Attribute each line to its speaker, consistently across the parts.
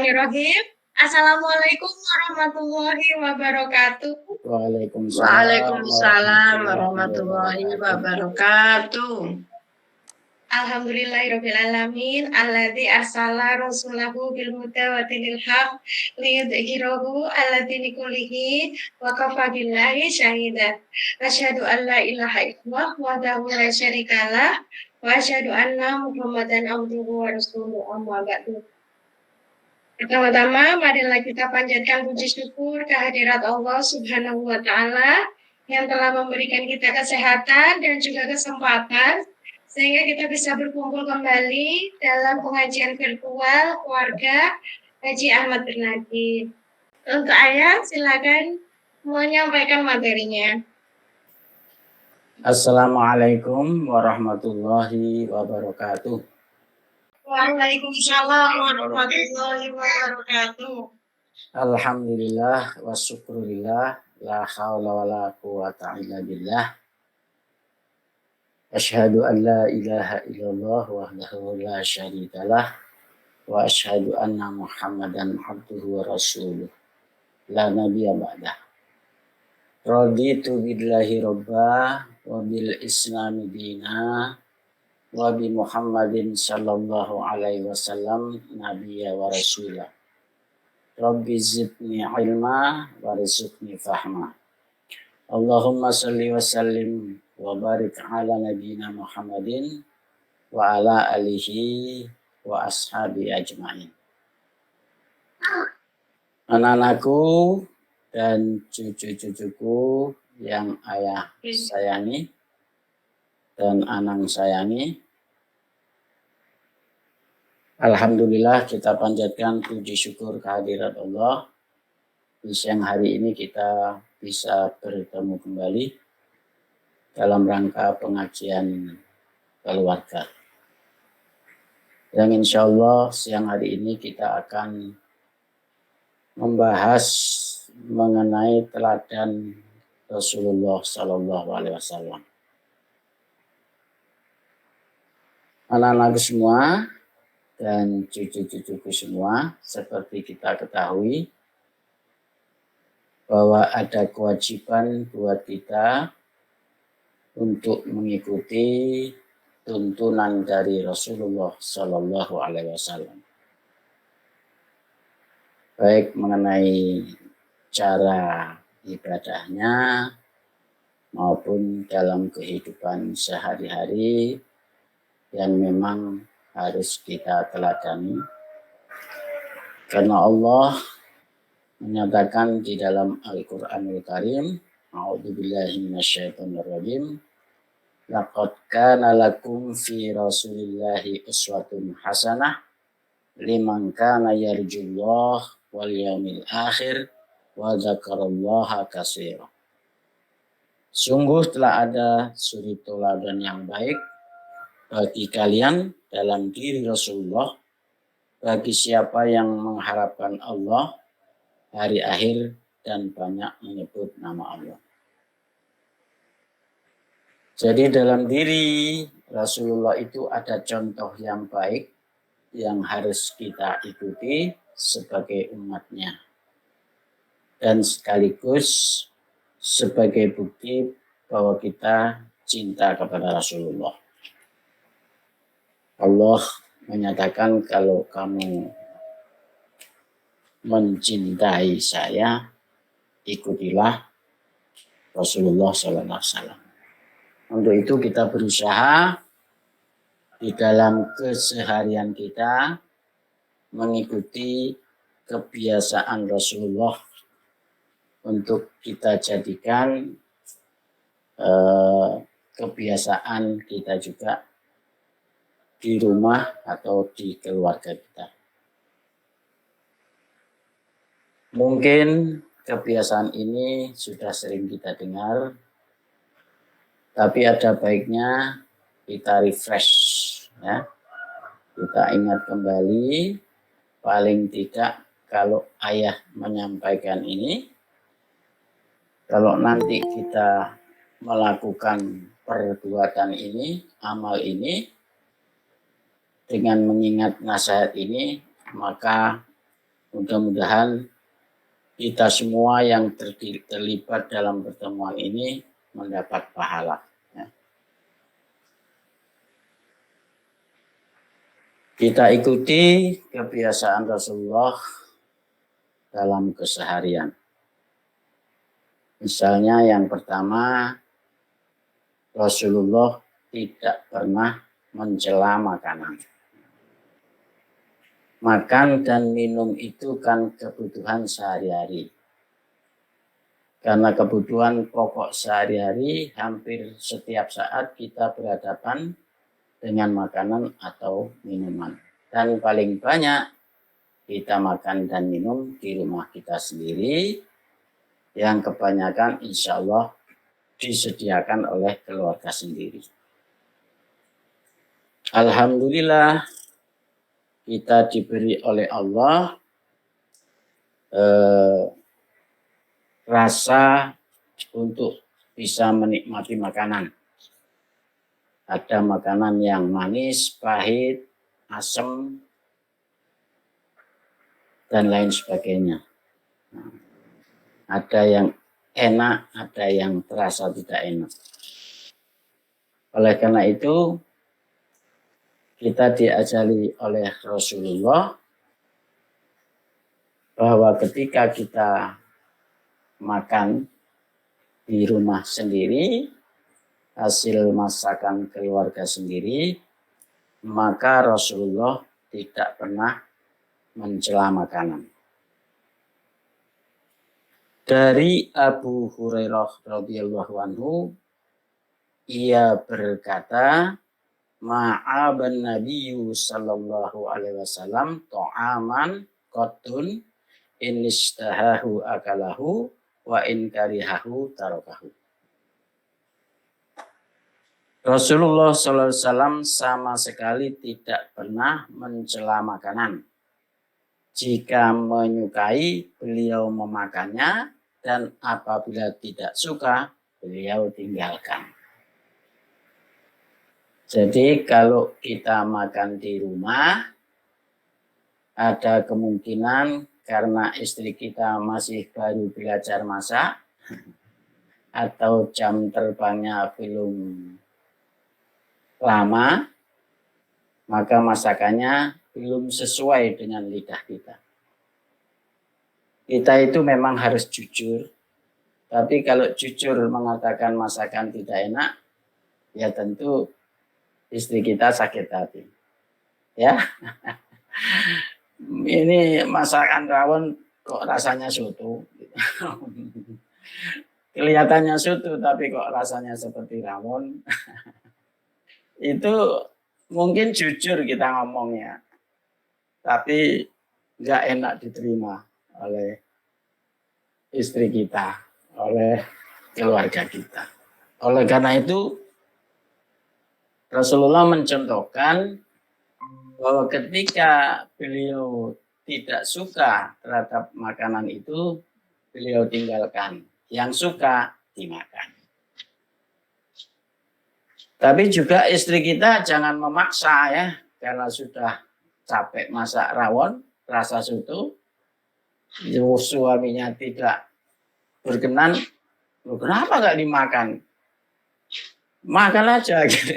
Speaker 1: Bismillahirrahmanirrahim. Assalamualaikum warahmatullahi wabarakatuh.
Speaker 2: Waalaikumsalam warahmatullahi wabarakatuh.
Speaker 1: Alhamdulillahirrabbilalamin. Alladzi arsala rasulahu bil huda wa dinil haq liyudhhirahu 'ala dini kullihi wa kafa billahi syahida. Asyhadu an la ilaha illallah wahdahu la syarikalah wa asyhadu anna Muhammadan abduhu wa rasuluhu amma ba'du. Pertama-tama, marilah kita panjatkan puji syukur kehadirat Allah Subhanahu wa Ta'ala yang telah memberikan kita kesehatan dan juga kesempatan sehingga kita bisa berkumpul kembali dalam pengajian virtual keluarga Haji Ahmad Bernadi. Untuk Ayah, silakan menyampaikan materinya.
Speaker 3: Assalamualaikum warahmatullahi wabarakatuh.
Speaker 1: Waalaikumsalam warahmatullahi wabarakatuh.
Speaker 3: Alhamdulillah wa syukurillah, la hawla wa la quwata illa billah. Asyhadu an la ilaha illallah wahdahu la syarikalah wa asyhadu anna Muhammadan abduhu wa rasuluh la nabiyya ba'dah. Raditu billahi rabbah wa bil islami dina wa bi Muhammadin sallallahu alaihi wasallam nabiyya wa rasulah. Rabbi zidni ilma wa rizqni fahma. Allahumma salli wa sallim wa barik ala nabiyyina Muhammadin wa ala alihi wa ashabi ajma'in. Anak-anakku dan cucu-cucuku yang ayah sayangi dan Anang sayangi, alhamdulillah kita panjatkan puji syukur kehadirat Allah. Di siang hari ini kita bisa bertemu kembali dalam rangka pengajian keluarga. Yang insya Allah siang hari ini kita akan membahas mengenai teladan Rasulullah Sallallahu Alaihi Wasallam. Anak-anakku semua dan cucu-cucuku semua, seperti kita ketahui bahwa ada kewajiban buat kita untuk mengikuti tuntunan dari Rasulullah Sallallahu Alaihi Wasallam, baik mengenai cara ibadahnya maupun dalam kehidupan sehari-hari yang memang harus kita teladani, karena Allah menyatakan di dalam Al-Qur'anul Karim, a'udzubillahi minasyaitonirrajim, laqad kana lakum fi rasulillahi uswatun hasanah liman kana yarjullah wal yaumil akhir wa dzakarallaha katsira. Sungguh telah ada suri teladan yang baik bagi kalian dalam diri Rasulullah, bagi siapa yang mengharapkan Allah, hari akhir, dan banyak menyebut nama Allah. Jadi dalam diri Rasulullah itu ada contoh yang baik yang harus kita ikuti sebagai umatnya, dan sekaligus sebagai bukti bahwa kita cinta kepada Rasulullah. Allah menyatakan, kalau kamu mencintai saya, ikutilah Rasulullah SAW. Untuk itu kita berusaha di dalam keseharian kita mengikuti kebiasaan Rasulullah untuk kita jadikan kebiasaan kita juga di rumah atau di keluarga kita. Mungkin kebiasaan ini sudah sering kita dengar, tapi ada baiknya kita refresh, ya. Kita ingat kembali, paling tidak kalau ayah menyampaikan ini, kalau nanti kita melakukan perbuatan ini, amal ini, dengan mengingat nasihat ini, maka Mudah-mudahan kita semua yang terlibat dalam pertemuan ini mendapat pahala. Ya. Kita ikuti kebiasaan Rasulullah dalam keseharian. Misalnya yang pertama, Rasulullah tidak pernah mencela makanan. Makan dan minum itu kan kebutuhan sehari-hari. Karena kebutuhan pokok sehari-hari, hampir setiap saat kita berhadapan dengan makanan atau minuman. Dan paling banyak kita makan dan minum di rumah kita sendiri, yang kebanyakan insya Allah disediakan oleh keluarga sendiri. Alhamdulillah kita diberi oleh Allah rasa untuk bisa menikmati makanan. Ada makanan yang manis, pahit, asam, dan lain sebagainya. Ada yang enak, ada yang terasa tidak enak. Oleh karena itu, kita diajari oleh Rasulullah bahwa ketika kita makan di rumah sendiri, hasil masakan keluarga sendiri, maka Rasulullah tidak pernah mencela makanan. Dari Abu Hurairah radhiyallahu anhu, ia berkata, ma'aban nabiyyu sallallahu alaihi wasallam ta'aman qattun in istahahu akalahu wa in karihahu tarakahu. Rasulullah sallallahu alaihi wasallam sama sekali tidak pernah mencela makanan. Jika menyukai, beliau memakannya, dan apabila tidak suka, beliau tinggalkan. Jadi kalau kita makan di rumah, ada kemungkinan karena istri kita masih baru belajar masak, atau jam terbangnya belum lama, maka masakannya belum sesuai dengan lidah kita. Kita itu memang harus jujur, tapi kalau jujur mengatakan masakan tidak enak, ya tentu istri kita sakit hati. Ya, ini masakan rawon kok rasanya soto. Kelihatannya soto tapi kok rasanya seperti rawon. Itu mungkin jujur kita ngomongnya, tapi nggak enak diterima oleh istri kita, oleh keluarga kita. Oleh karena itu, Rasulullah mencontohkan bahwa ketika beliau tidak suka terhadap makanan itu, beliau tinggalkan. Yang suka dimakan. Tapi juga istri kita jangan memaksa ya, karena sudah capek masak rawon, rasa soto, suaminya tidak berkenan, kenapa nggak dimakan? Makan aja gitu.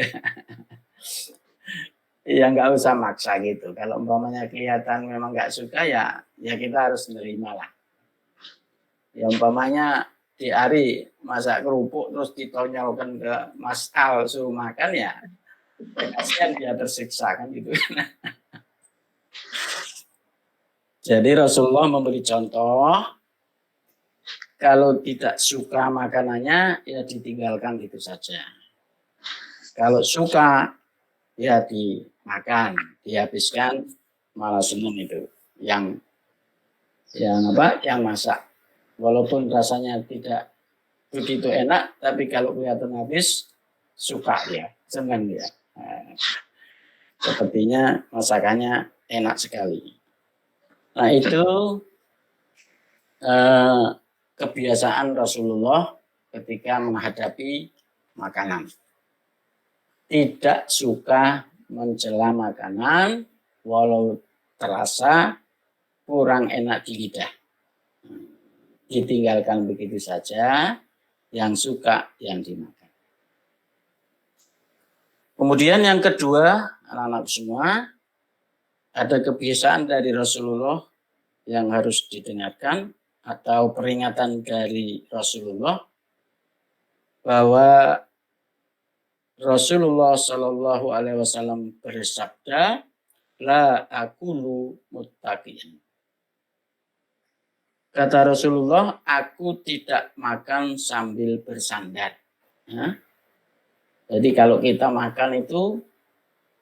Speaker 3: Ya nggak usah maksa gitu. Kalau umpamanya kelihatan memang nggak suka ya kita harus nerima lah. Ya umpamanya di hari masak kerupuk terus ditonyolkan ke Mas Al suruh makan ya kasihan dia tersiksa kan gitu. Jadi Rasulullah memberi contoh, kalau tidak suka makanannya ya ditinggalkan gitu saja. Kalau suka ya dimakan, dihabiskan, malah senang itu yang masak. Walaupun rasanya tidak begitu enak, tapi kalau kelihatan habis suka dia, senang dia. Nah, sepertinya masakannya enak sekali. Nah itu kebiasaan Rasulullah ketika menghadapi makanan. Tidak suka mencela makanan walau terasa kurang enak di lidah. Ditinggalkan begitu saja, yang suka yang dimakan. Kemudian yang kedua, anak-anak semua, ada kebiasaan dari Rasulullah yang harus didengarkan atau peringatan dari Rasulullah bahwa Rasulullah Shallallahu Alaihi Wasallam bersabda, la akulu muttaqiyan. Kata Rasulullah, aku tidak makan sambil bersandar. Ya. Jadi kalau kita makan itu,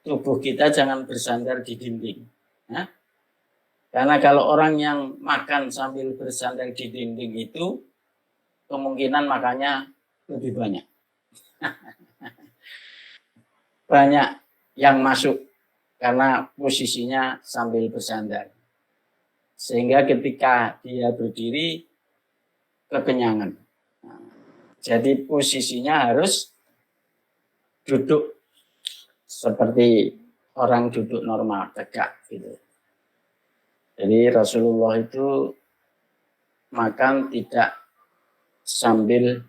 Speaker 3: tubuh kita jangan bersandar di dinding. Ya. Karena kalau orang yang makan sambil bersandar di dinding itu, kemungkinan makannya lebih banyak. Banyak yang masuk karena posisinya sambil bersandar. Sehingga ketika dia berdiri, kekenyangan. Jadi posisinya harus duduk seperti orang duduk normal, tegak gitu. Jadi Rasulullah itu makan tidak sambil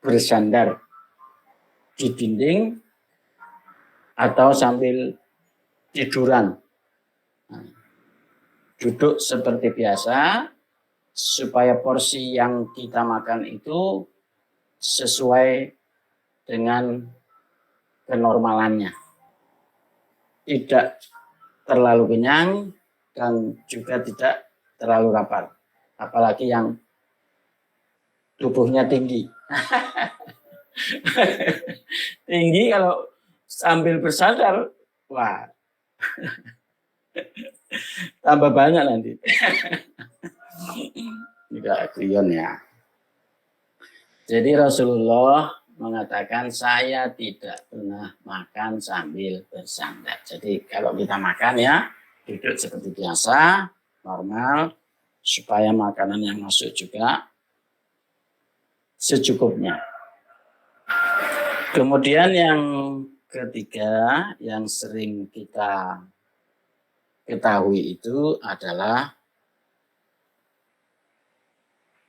Speaker 3: bersandar di dinding atau sambil tiduran. Duduk seperti biasa supaya porsi yang kita makan itu sesuai dengan kenormalannya. Tidak terlalu kenyang dan juga tidak terlalu lapar. Apalagi yang tubuhnya tinggi. Tinggi kalau sambil bersandar, wah, tambah banyak nanti. Tidak guyon ya. Jadi Rasulullah mengatakan saya tidak pernah makan sambil bersandar. Jadi kalau kita makan ya duduk seperti biasa, normal, supaya makanan yang masuk juga secukupnya. Kemudian yang ketiga yang sering kita ketahui itu adalah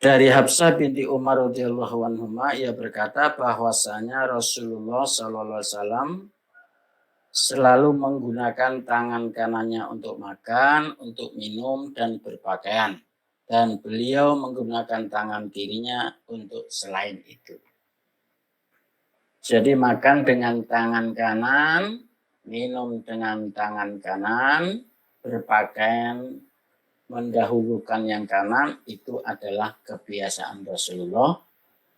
Speaker 3: dari Hafsah binti Umar radhiyallahu anhuma, ia berkata bahwasanya Rasulullah sallallahu alaihi wasallam selalu menggunakan tangan kanannya untuk makan, untuk minum dan berpakaian, dan beliau menggunakan tangan kirinya untuk selain itu. Jadi makan dengan tangan kanan, minum dengan tangan kanan, berpakaian mendahulukan yang kanan, itu adalah kebiasaan Rasulullah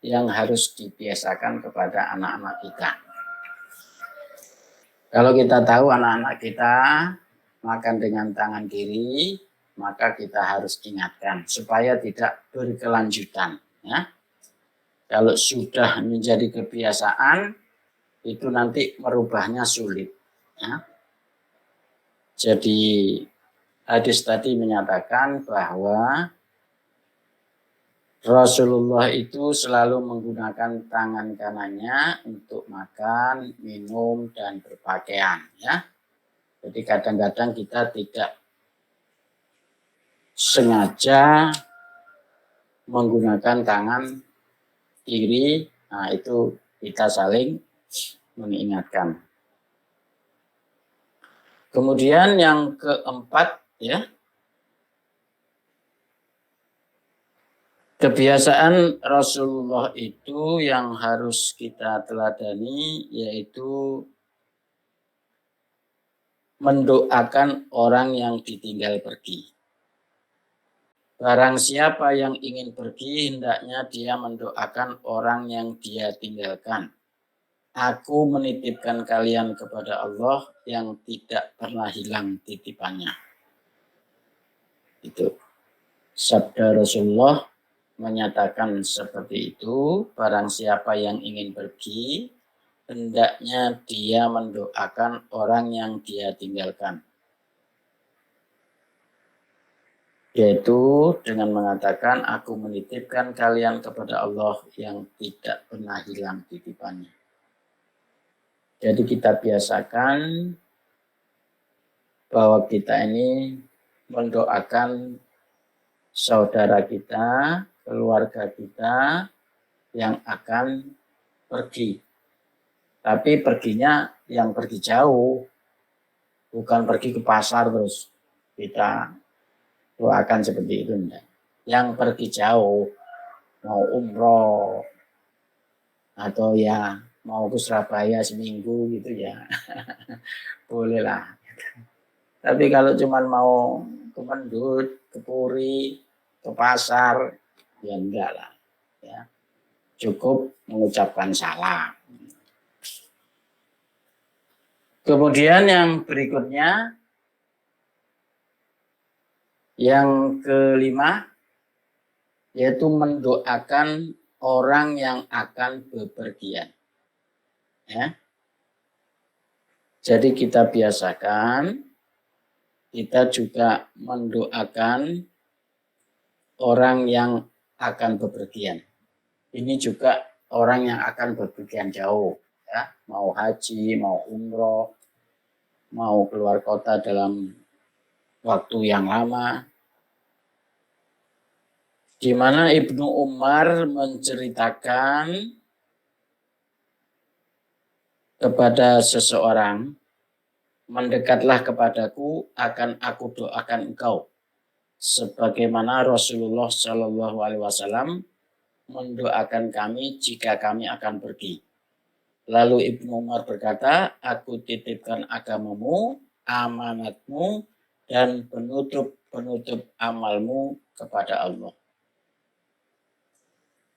Speaker 3: yang harus dibiasakan kepada anak-anak kita. Kalau kita tahu anak-anak kita makan dengan tangan kiri, maka kita harus ingatkan supaya tidak berkelanjutan. Ya. Kalau sudah menjadi kebiasaan, itu nanti merubahnya sulit. Ya. Jadi hadis tadi menyatakan bahwa Rasulullah itu selalu menggunakan tangan kanannya untuk makan, minum, dan berpakaian. Ya. Jadi kadang-kadang kita tidak sengaja menggunakan tangan kiri, nah itu kita saling mengingatkan. Kemudian yang keempat, ya, kebiasaan Rasulullah itu yang harus kita teladani, yaitu mendoakan orang yang ditinggal pergi. Barang siapa yang ingin pergi, hendaknya dia mendoakan orang yang dia tinggalkan. Aku menitipkan kalian kepada Allah yang tidak pernah hilang titipannya. Itu sabda Rasulullah menyatakan seperti itu. Barang siapa yang ingin pergi, hendaknya dia mendoakan orang yang dia tinggalkan. Yaitu dengan mengatakan, aku menitipkan kalian kepada Allah yang tidak pernah hilang titipannya. Jadi kita biasakan bahwa kita ini mendoakan saudara kita, keluarga kita yang akan pergi. Tapi perginya yang pergi jauh, bukan pergi ke pasar terus kita doakan seperti itu. Enggak. Yang pergi jauh, mau umroh, atau ya mau ke Surabaya seminggu gitu ya, boleh lah. Tapi kalau cuma mau ke Mendut, ke Puri, ke pasar, ya enggak lah. Ya. Cukup mengucapkan salam. Kemudian yang berikutnya, yang kelima, yaitu mendoakan orang yang akan bepergian. Ya. Jadi kita biasakan, kita juga mendoakan orang yang akan bepergian. Ini juga orang yang akan bepergian jauh. Ya. Mau haji, mau umroh, mau keluar kota dalam waktu yang lama. Di mana Ibnu Umar menceritakan kepada seseorang, mendekatlah kepadaku, akan aku doakan engkau. Sebagaimana Rasulullah Shallallahu Alaihi Wasallam mendoakan kami jika kami akan pergi. Lalu Ibnu Umar berkata, aku titipkan agamamu, amanatmu, dan penutup amalmu kepada Allah.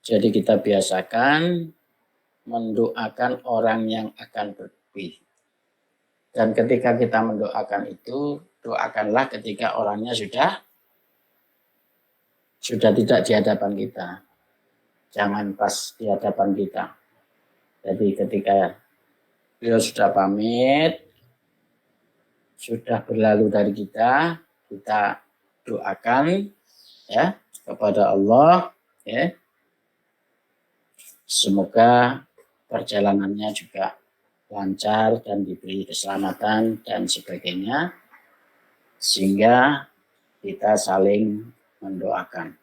Speaker 3: Jadi kita biasakan mendoakan orang yang akan pergi. Dan ketika kita mendoakan itu, doakanlah ketika orangnya sudah tidak di hadapan kita. Jangan pas di hadapan kita. Jadi ketika beliau sudah pamit, sudah berlalu dari kita doakan ya kepada Allah, ya. Semoga perjalanannya juga lancar dan diberi keselamatan dan sebagainya, sehingga kita saling mendoakan.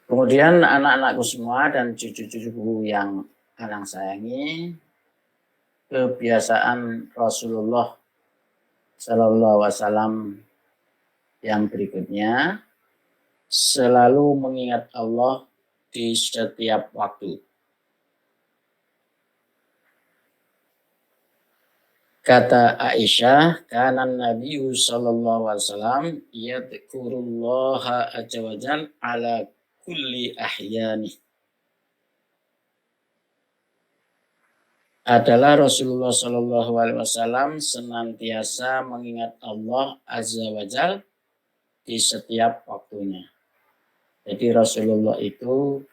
Speaker 3: Kemudian anak-anakku semua dan cucu-cucuku yang anak sayangi, kebiasaan Rasulullah Shallallahu Alaihi Wasallam yang berikutnya, selalu mengingat Allah di setiap waktu. Kata Aisyah, kana Nabi sallallahu alaihi wasallam yadhkurullaha azza wa jalla ala kulli ahyani. Adalah Rasulullah sallallahu alaihi wasallam senantiasa mengingat Allah azza wa jalla di setiap waktunya. Jadi Rasulullah itu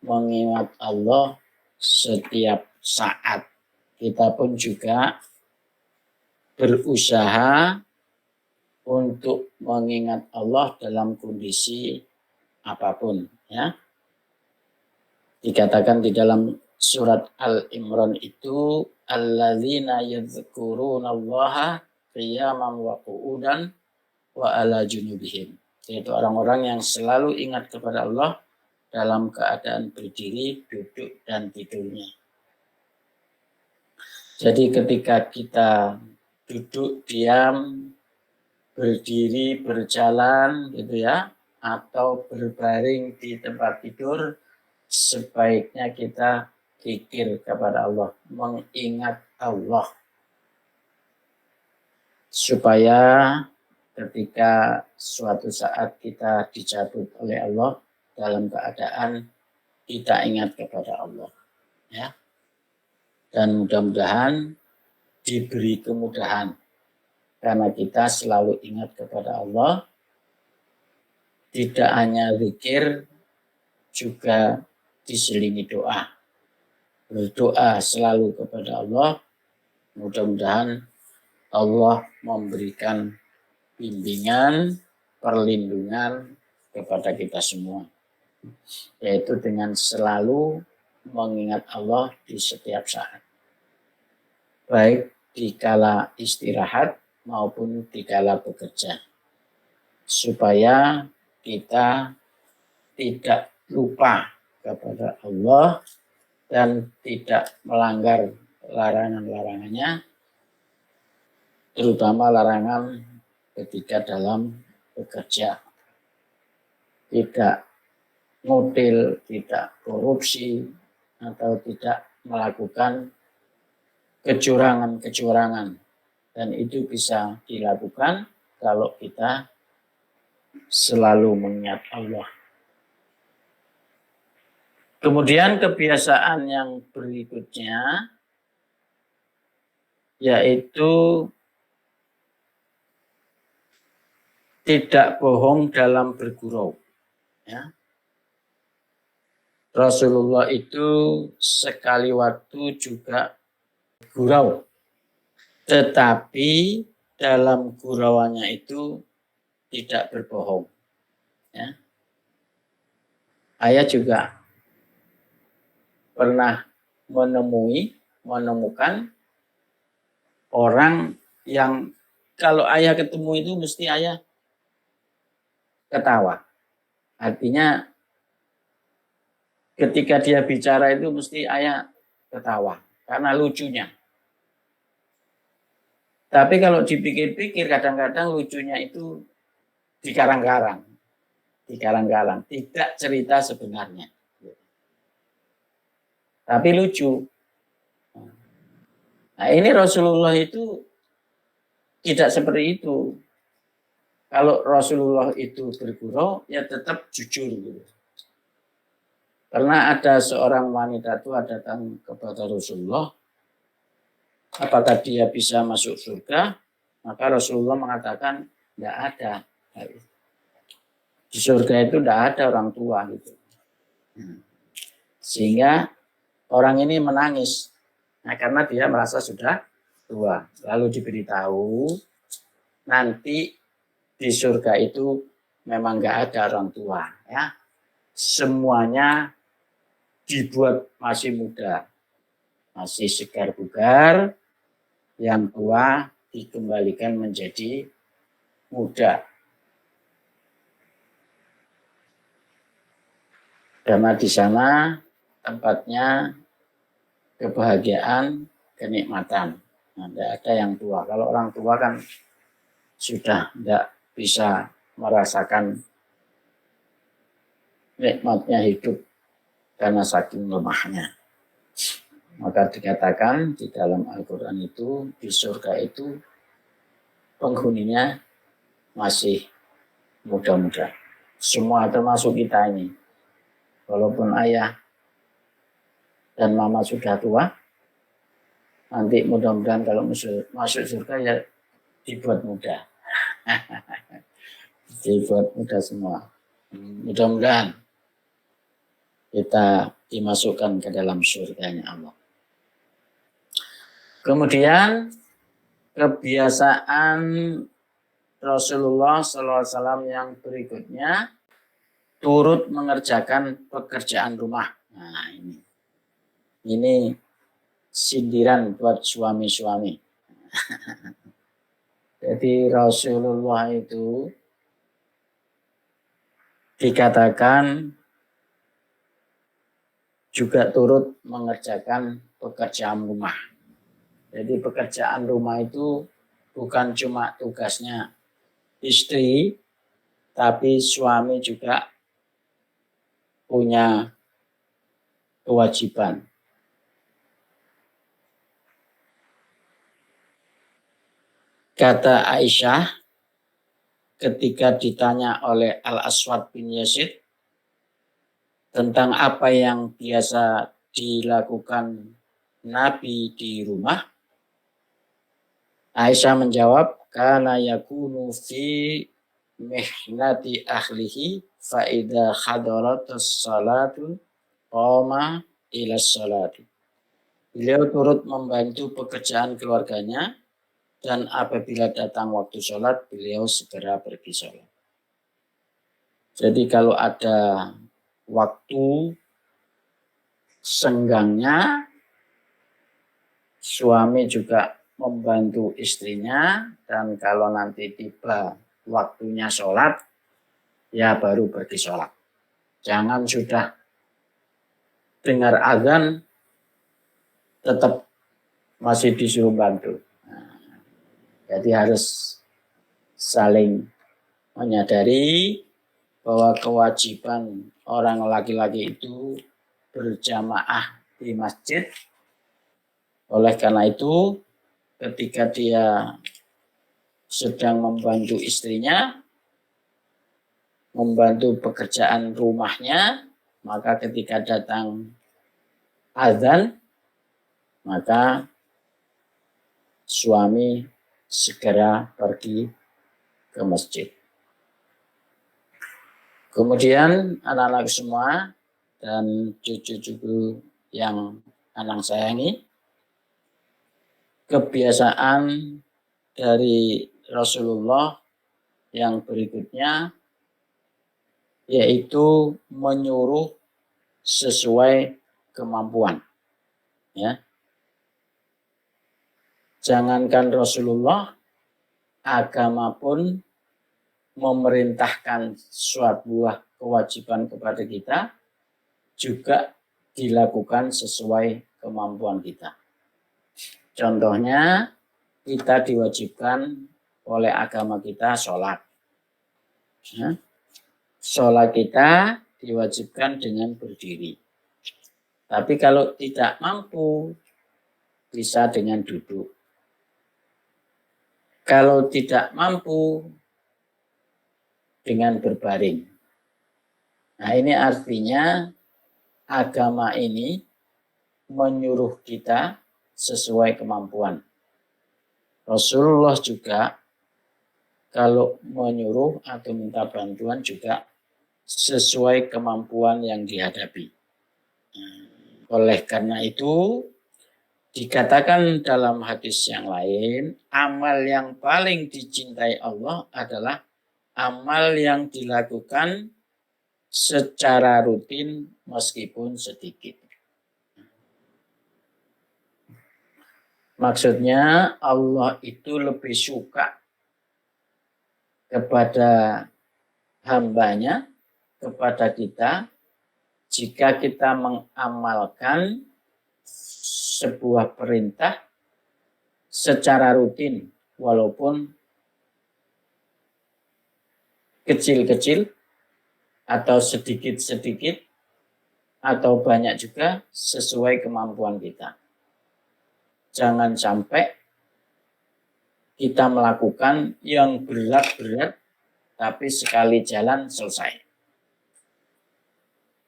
Speaker 3: mengingat Allah setiap saat. Kita pun juga berusaha untuk mengingat Allah dalam kondisi apapun. Ya. Dikatakan di dalam surat Al-Imran itu, alladzina yadhkurunallaha qiyaman wa qu'udan wa ala junubihim. Yaitu orang-orang yang selalu ingat kepada Allah dalam keadaan berdiri, duduk, dan tidurnya. Jadi ketika kita duduk diam, berdiri, berjalan, gitu ya, atau berbaring di tempat tidur, sebaiknya kita zikir kepada Allah, mengingat Allah, supaya ketika suatu saat kita dicabut oleh Allah dalam keadaan kita ingat kepada Allah, ya. Dan mudah-mudahan diberi kemudahan karena kita selalu ingat kepada Allah, tidak hanya zikir, juga diselingi doa. Berdoa selalu kepada Allah, mudah-mudahan Allah memberikan bimbingan, perlindungan kepada kita semua. Yaitu dengan selalu mengingat Allah di setiap saat. Baik di kala istirahat maupun dikala bekerja. Supaya kita tidak lupa kepada Allah dan tidak melanggar larangan-larangannya, terutama larangan ketika dalam bekerja. Tidak ngutil, tidak korupsi, atau tidak melakukan kecurangan-kecurangan. Dan itu bisa dilakukan kalau kita selalu mengingat Allah. Kemudian kebiasaan yang berikutnya yaitu tidak bohong dalam bergurau. Ya. Rasulullah itu sekali waktu juga gurau, tetapi dalam gurauannya itu tidak berbohong. Ya. Ayah juga pernah menemukan orang yang kalau ayah ketemu itu mesti ayah ketawa. Artinya ketika dia bicara itu mesti ayah ketawa karena lucunya. Tapi kalau dipikir-pikir kadang-kadang lucunya itu dikarang-karang, tidak cerita sebenarnya. Tapi lucu. Nah, ini Rasulullah itu tidak seperti itu. Kalau Rasulullah itu bergurau, ya tetap jujur gitu. Karena ada seorang wanita tua datang kepada Rasulullah, apakah dia bisa masuk surga? Maka Rasulullah mengatakan, tidak ada. Di surga itu tidak ada orang tua gitu. Sehingga orang ini menangis. Nah, karena dia merasa sudah tua. Lalu diberitahu, nanti di surga itu memang nggak ada orang tua. Ya. Semuanya dibuat masih muda. Masih segar bugar. Yang tua dikembalikan menjadi muda. Karena di sana tempatnya kebahagiaan, kenikmatan. Nah, tidak ada yang tua. Kalau orang tua kan sudah tidak bisa merasakan nikmatnya hidup karena saking lemahnya. Maka dikatakan di dalam Al-Quran itu, di surga itu penghuninya masih muda-muda. Semua termasuk kita ini. Walaupun ayah dan mama sudah tua, nanti mudah-mudahan kalau masuk surga ya dibuat muda. Dibuat muda semua. Mudah-mudahan kita dimasukkan ke dalam surganya Allah. Kemudian kebiasaan Rasulullah SAW yang berikutnya turut mengerjakan pekerjaan rumah. Nah, ini sindiran buat suami-suami. Jadi Rasulullah itu dikatakan juga turut mengerjakan pekerjaan rumah. Jadi pekerjaan rumah itu bukan cuma tugasnya istri, tapi suami juga punya kewajiban. Kata Aisyah ketika ditanya oleh Al-Aswad bin Yazid tentang apa yang biasa dilakukan Nabi di rumah, Aisyah menjawab, kana yakunu fi mihnati ahlihi fa idza hadaratus salatu qama ila salati. Beliau turut membantu pekerjaan keluarganya dan apabila datang waktu sholat, beliau segera pergi sholat. Jadi kalau ada waktu senggangnya, suami juga membantu istrinya, dan kalau nanti tiba waktunya sholat, ya baru pergi sholat. Jangan sudah dengar azan tetap masih disuruh bantu. Jadi harus saling menyadari bahwa kewajiban orang laki-laki itu berjamaah di masjid. Oleh karena itu, ketika dia sedang membantu istrinya, membantu pekerjaan rumahnya, maka ketika datang azan, maka suami segera pergi ke masjid. Kemudian anak-anak semua dan cucu-cucu yang anak sayangi, kebiasaan dari Rasulullah yang berikutnya yaitu menyuruh sesuai kemampuan. Ya. Jangankan Rasulullah, agama pun memerintahkan suatu kewajiban kepada kita juga dilakukan sesuai kemampuan kita. Contohnya, kita diwajibkan oleh agama kita sholat. Ya. Sholat kita diwajibkan dengan berdiri. Tapi kalau tidak mampu, bisa dengan duduk. Kalau tidak mampu, dengan berbaring. Nah, ini artinya agama ini menyuruh kita sesuai kemampuan. Rasulullah juga kalau menyuruh atau minta bantuan juga sesuai kemampuan yang dihadapi. Oleh karena itu, dikatakan dalam hadis yang lain, amal yang paling dicintai Allah adalah amal yang dilakukan secara rutin meskipun sedikit. Maksudnya Allah itu lebih suka kepada hambanya, kepada kita, jika kita mengamalkan sebuah perintah secara rutin, walaupun kecil-kecil atau sedikit-sedikit atau banyak juga sesuai kemampuan kita. Jangan sampai kita melakukan yang berat-berat tapi sekali jalan selesai.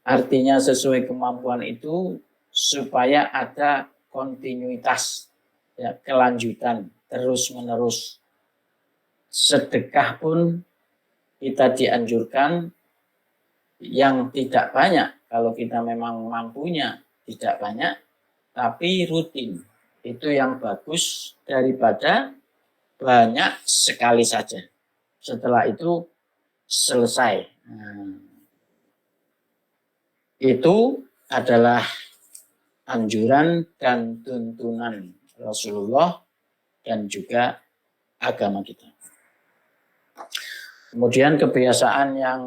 Speaker 3: Artinya sesuai kemampuan itu supaya ada kontinuitas, ya, kelanjutan terus-menerus. Sedekah pun kita dianjurkan yang tidak banyak. Kalau kita memang mampunya tidak banyak, tapi rutin. Itu yang bagus daripada banyak sekali saja. Setelah itu selesai. Itu adalah anjuran dan tuntunan Rasulullah dan juga agama kita. Kemudian kebiasaan yang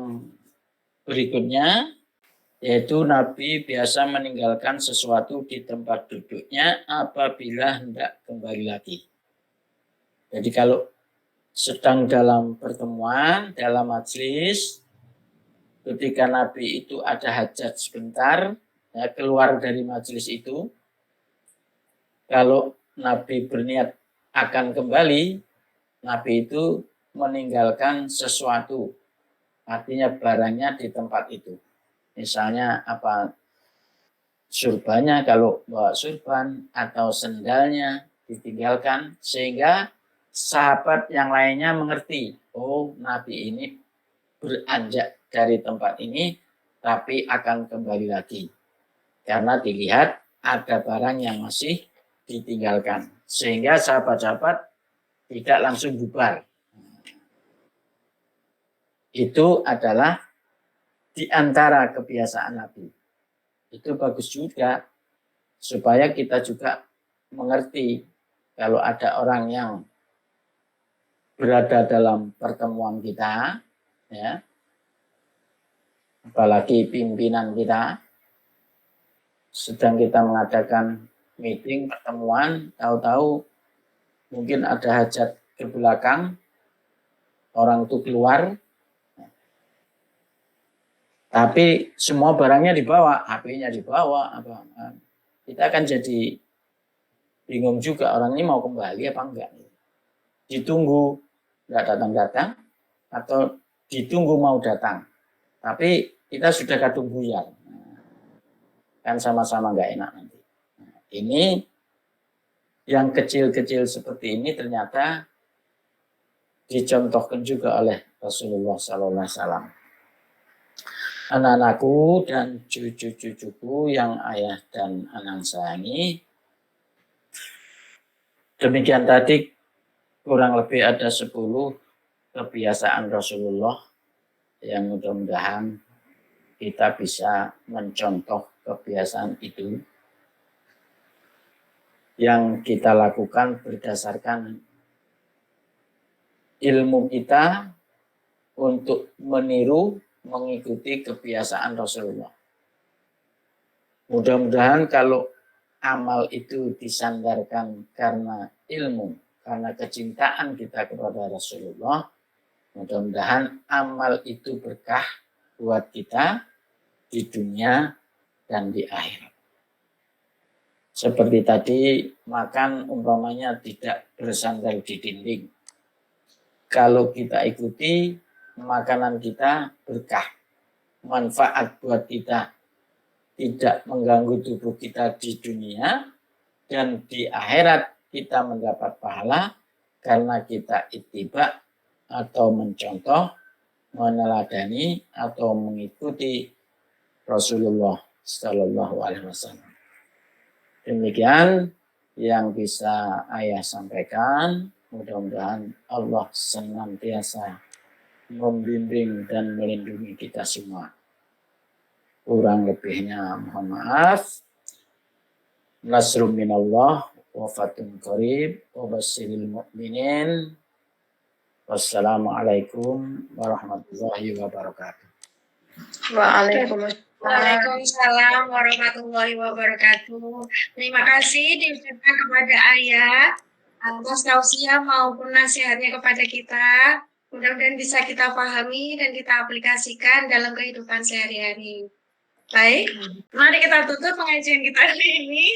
Speaker 3: berikutnya, yaitu Nabi biasa meninggalkan sesuatu di tempat duduknya apabila hendak kembali lagi. Jadi kalau sedang dalam pertemuan, dalam majelis, ketika Nabi itu ada hajat sebentar, ya, keluar dari majelis itu, kalau Nabi berniat akan kembali, Nabi itu meninggalkan sesuatu, artinya barangnya di tempat itu. Misalnya apa, surbannya kalau bawa surban, atau sendalnya ditinggalkan, sehingga sahabat yang lainnya mengerti, oh Nabi ini beranjak dari tempat ini tapi akan kembali lagi, karena dilihat ada barang yang masih ditinggalkan, sehingga sahabat-sahabat tidak langsung bubar. Itu adalah di antara kebiasaan Nabi. Itu bagus juga supaya kita juga mengerti kalau ada orang yang berada dalam pertemuan kita, ya, apalagi pimpinan kita, sedang kita mengadakan meeting, pertemuan, tahu-tahu mungkin ada hajat ke belakang, orang itu keluar, tapi semua barangnya dibawa, HP-nya dibawa, kita akan jadi bingung juga, orang ini mau kembali apa enggak. Ditunggu, enggak datang-datang, atau ditunggu mau datang, tapi kita sudah kadung buyar. Kan sama-sama enggak enak nanti. Ini yang kecil-kecil seperti ini ternyata dicontohkan juga oleh Rasulullah SAW. Anak-anakku dan cucu-cucuku yang ayah dan anak sayangi, demikian tadi kurang lebih ada 10 kebiasaan Rasulullah yang mudah-mudahan kita bisa mencontoh kebiasaan itu yang kita lakukan berdasarkan ilmu kita untuk meniru, mengikuti kebiasaan Rasulullah. Mudah-mudahan kalau amal itu disandarkan karena ilmu, karena kecintaan kita kepada Rasulullah, mudah-mudahan amal itu berkah buat kita di dunia dan di akhirat. Seperti tadi, makan umpamanya tidak bersandar di dinding. Kalau kita ikuti, makanan kita berkah, manfaat buat kita, tidak mengganggu tubuh kita di dunia, dan di akhirat kita mendapat pahala karena kita ittiba atau mencontoh, meneladani atau mengikuti Rasulullah Sallallahu Alaihi Wasallam. Demikian yang bisa ayah sampaikan. Mudah-mudahan Allah senantiasa membimbing dan melindungi kita semua. Kurang lebihnya mohon maaf. Nasrun minallah wa fatun qarib wa basyiril mu'minin. Wassalamualaikum warahmatullahi wabarakatuh.
Speaker 1: Waalaikumsalam warahmatullahi wabarakatuh. Terima kasih diucapkan kepada ayah atas tausiah maupun nasihatnya kepada kita. Mudah-mudahan bisa kita pahami dan kita aplikasikan dalam kehidupan sehari-hari. Baik, mari kita tutup pengajian kita hari ini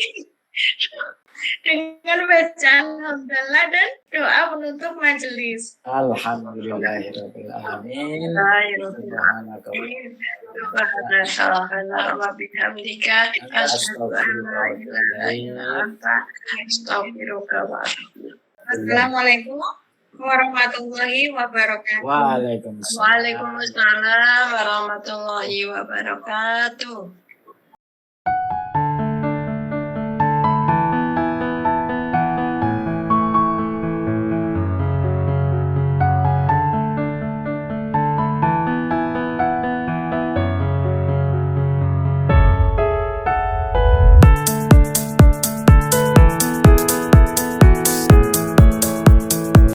Speaker 1: dengan bacaan hamdalah dan doa penutup majelis.
Speaker 3: Alhamdulillahirabbil alamin.
Speaker 1: Assalamualaikum warahmatullahi wabarakatuh.
Speaker 3: Waalaikumsalam.
Speaker 2: Waalaikumsalam warahmatullahi wabarakatuh.